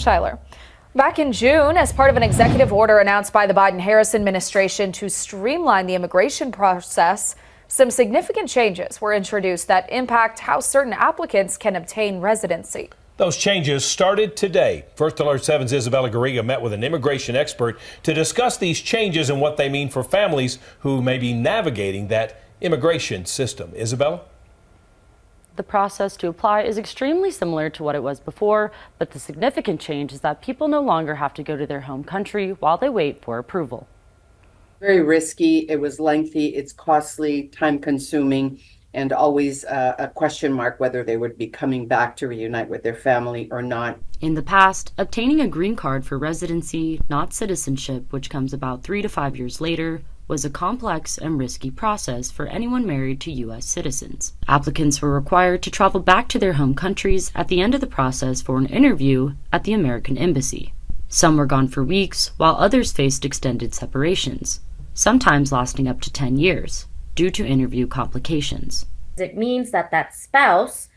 Tyler. Back in June, as part of an executive order announced by the Biden-Harris administration to streamline the immigration process, some significant changes were introduced that impact how certain applicants can obtain residency. Those changes started today. First Alert 7's Isabella Garriga met with an immigration expert to discuss these changes and what they mean for families who may be navigating that immigration system. Isabella? The process to apply is extremely similar to what it was before, but the significant change is that people no longer have to go to their home country while they wait for approval. Very risky, it was lengthy, it's costly, time-consuming, and always a question mark whether they would be coming back to reunite with their family or not. In the past, obtaining a green card for residency, not citizenship, which comes about 3 to 5 years later, was a complex and risky process for anyone married to U.S. citizens. Applicants were required to travel back to their home countries at the end of the process for an interview at the American Embassy. Some were gone for weeks, while others faced extended separations, sometimes lasting up to 10 years, due to interview complications. It means that that spouse,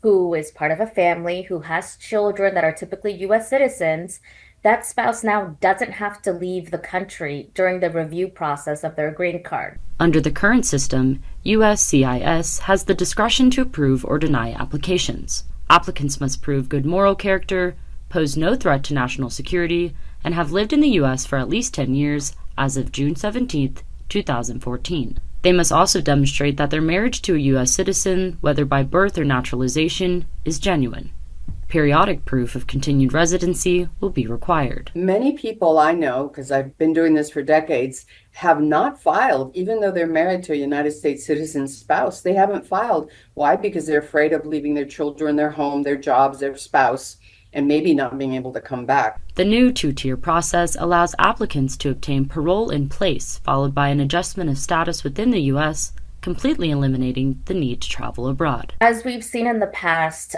who is part of a family, who has children that are typically U.S. citizens, that spouse now doesn't have to leave the country during the review process of their green card. Under the current system, USCIS has the discretion to approve or deny applications. Applicants must prove good moral character, pose no threat to national security, and have lived in the U.S. for at least 10 years as of June 17, 2014. They must also demonstrate that their marriage to a U.S. citizen, whether by birth or naturalization, is genuine. Periodic proof of continued residency will be required. Many people I know, because I've been doing this for decades, have not filed, even though they're married to a United States citizen spouse. They haven't filed. Why? Because they're afraid of leaving their children, their home, their jobs, their spouse, and maybe not being able to come back. The new two-tier process allows applicants to obtain parole in place, followed by an adjustment of status within the U.S., completely eliminating the need to travel abroad. As we've seen in the past,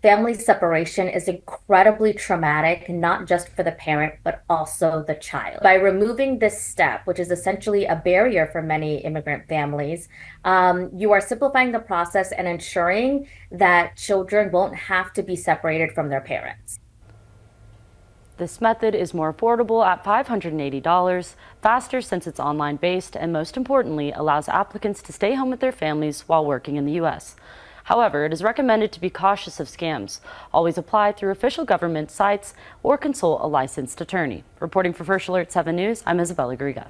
family separation is incredibly traumatic, not just for the parent, but also the child. By removing this step, which is essentially a barrier for many immigrant families, you are simplifying the process and ensuring that children won't have to be separated from their parents. This method is more affordable at $580, faster since it's online-based, and most importantly, allows applicants to stay home with their families while working in the U.S. However, it is recommended to be cautious of scams. Always apply through official government sites or consult a licensed attorney. Reporting for First Alert 7 News, I'm Isabella Garriga.